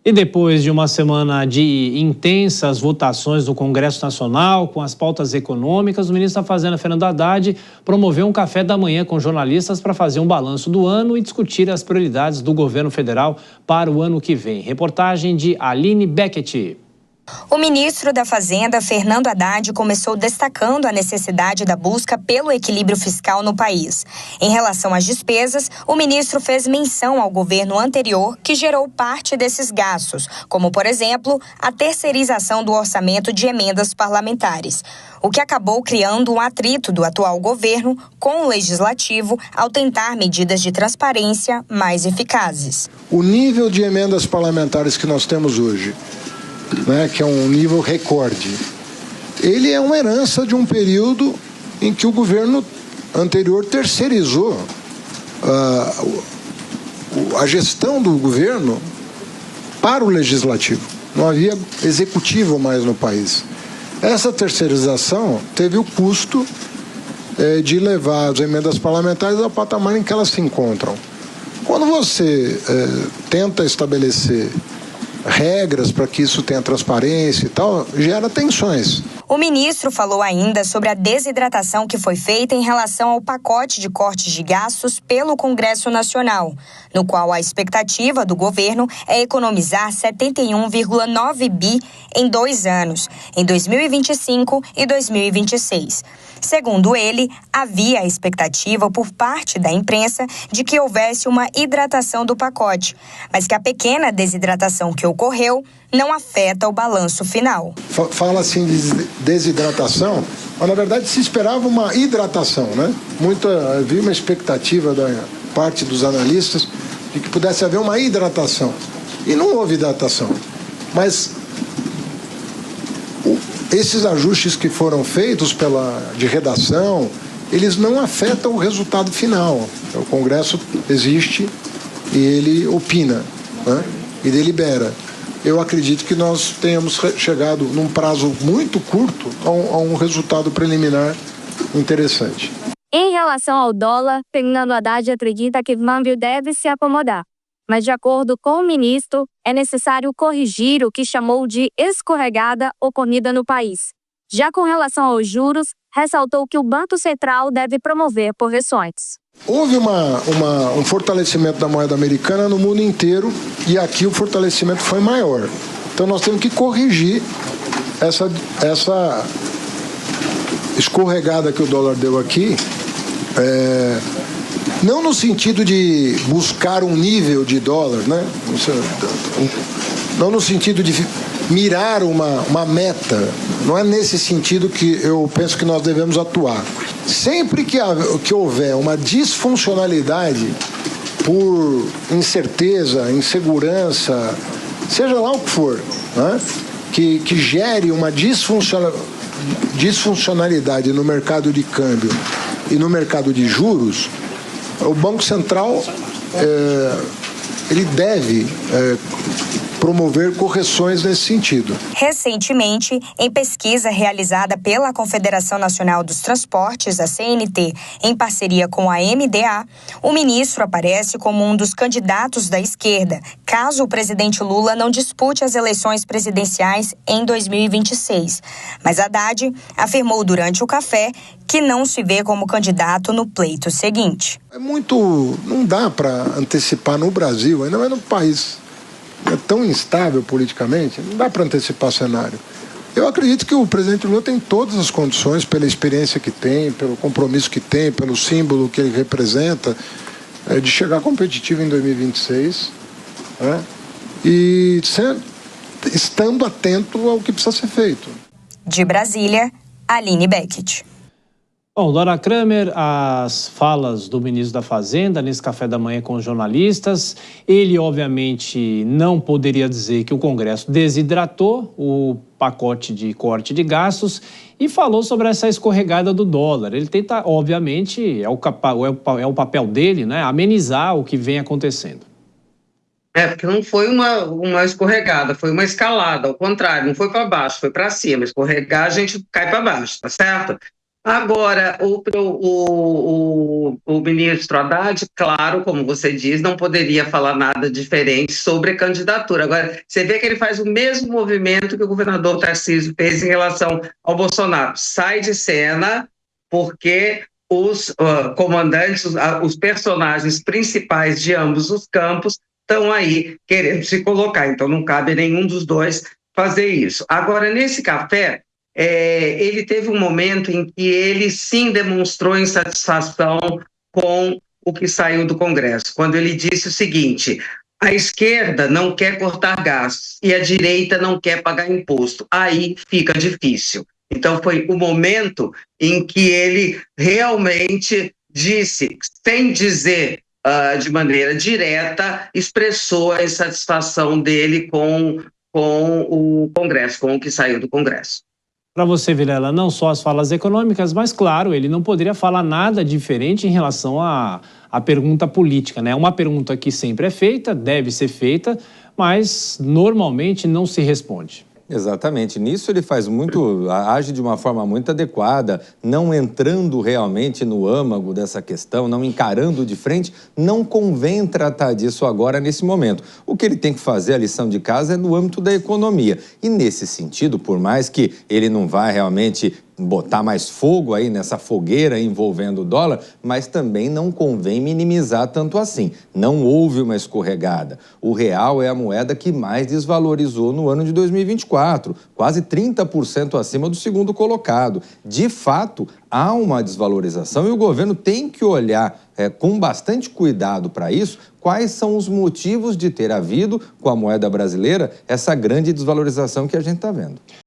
E depois de uma semana de intensas votações no Congresso Nacional, com as pautas econômicas, o ministro da Fazenda, Fernando Haddad, promoveu um café da manhã com jornalistas para fazer um balanço do ano e discutir as prioridades do governo federal para o ano que vem. Reportagem de Aline Beckett. O ministro da Fazenda, Fernando Haddad, começou destacando a necessidade da busca pelo equilíbrio fiscal no país. Em relação às despesas, o ministro fez menção ao governo anterior que gerou parte desses gastos, como, por exemplo, a terceirização do orçamento de emendas parlamentares, o que acabou criando um atrito do atual governo com o legislativo ao tentar medidas de transparência mais eficazes. O nível de emendas parlamentares que nós temos hoje, que é um nível recorde, ele é uma herança de um período em que o governo anterior terceirizou a gestão do governo para o legislativo. Não havia executivo mais no país. Essa terceirização teve o custo de levar as emendas parlamentares ao patamar em que elas se encontram. Quando você tenta estabelecer regras para que isso tenha transparência e tal, gera tensões. O ministro falou ainda sobre a desidratação que foi feita em relação ao pacote de cortes de gastos pelo Congresso Nacional, no qual a expectativa do governo é economizar 71,9 bi em 2 anos, em 2025 e 2026. Segundo ele, havia a expectativa por parte da imprensa de que houvesse uma hidratação do pacote, mas que a pequena desidratação que ocorreu não afeta o balanço final. Fala assim de desidratação, mas na verdade se esperava uma hidratação, né? Havia uma expectativa da parte dos analistas de que pudesse haver uma hidratação. E não houve hidratação. Mas esses ajustes que foram feitos de redação, eles não afetam o resultado final. O Congresso existe e ele opina, né? E delibera. Eu acredito que nós tenhamos chegado, num prazo muito curto, a um resultado preliminar interessante. Em relação ao dólar, Fernando Haddad acredita que o câmbio deve se acomodar. Mas, de acordo com o ministro, é necessário corrigir o que chamou de escorregada ocorrida no país. Já com relação aos juros, ressaltou que o Banco Central deve promover correções. Houve um fortalecimento da moeda americana no mundo inteiro e aqui o fortalecimento foi maior. Então nós temos que corrigir essa escorregada que o dólar deu aqui, não no sentido de buscar um nível de dólar, né? Não no sentido de mirar uma meta. Não é nesse sentido que eu penso que nós devemos atuar. Sempre que houver uma disfuncionalidade por incerteza, insegurança, seja lá o que for, né? que gere uma disfuncionalidade no mercado de câmbio e no mercado de juros, o Banco Central ele deve promover correções nesse sentido. Recentemente, em pesquisa realizada pela Confederação Nacional dos Transportes, a CNT, em parceria com a MDA, o ministro aparece como um dos candidatos da esquerda, caso o presidente Lula não dispute as eleições presidenciais em 2026. Mas Haddad afirmou durante o café que não se vê como candidato no pleito seguinte. Não dá para antecipar no Brasil, ainda mais no país tão instável politicamente, não dá para antecipar o cenário. Eu acredito que o presidente Lula tem todas as condições, pela experiência que tem, pelo compromisso que tem, pelo símbolo que ele representa, de chegar competitivo em 2026, né? E estando atento ao que precisa ser feito. De Brasília, Aline Beckett. Bom, Dora Kramer, as falas do ministro da Fazenda nesse café da manhã com os jornalistas, ele obviamente não poderia dizer que o Congresso desidratou o pacote de corte de gastos e falou sobre essa escorregada do dólar. Ele tenta, obviamente, é o papel dele, né, amenizar o que vem acontecendo. Porque não foi uma escorregada, foi uma escalada, ao contrário, não foi para baixo, foi para cima. Escorregar, a gente cai para baixo, tá certo? Agora, o ministro Haddad, claro, como você diz, não poderia falar nada diferente sobre a candidatura. Agora, você vê que ele faz o mesmo movimento que o governador Tarcísio fez em relação ao Bolsonaro. Sai de cena porque os comandantes, os personagens principais de ambos os campos estão aí querendo se colocar. Então, não cabe nenhum dos dois fazer isso. Agora, nesse café, ele teve um momento em que ele sim demonstrou insatisfação com o que saiu do Congresso, quando ele disse o seguinte: a esquerda não quer cortar gastos e a direita não quer pagar imposto. Aí fica difícil. Então foi o momento em que ele realmente disse, sem dizer de maneira direta, expressou a insatisfação dele com o Congresso, com o que saiu do Congresso. Para você, Vilela, não só as falas econômicas, mas, claro, ele não poderia falar nada diferente em relação à pergunta política, né? Uma pergunta que sempre é feita, deve ser feita, mas normalmente não se responde. Exatamente. Nisso ele age de uma forma muito adequada, não entrando realmente no âmago dessa questão, não encarando de frente. Não convém tratar disso agora, nesse momento. O que ele tem que fazer, a lição de casa, é no âmbito da economia. E nesse sentido, por mais que ele não vá realmente botar mais fogo aí nessa fogueira envolvendo o dólar, mas também não convém minimizar tanto assim. Não houve uma escorregada. O real é a moeda que mais desvalorizou no ano de 2024, quase 30% acima do segundo colocado. De fato, há uma desvalorização e o governo tem que olhar com bastante cuidado para isso, quais são os motivos de ter havido, com a moeda brasileira, essa grande desvalorização que a gente está vendo.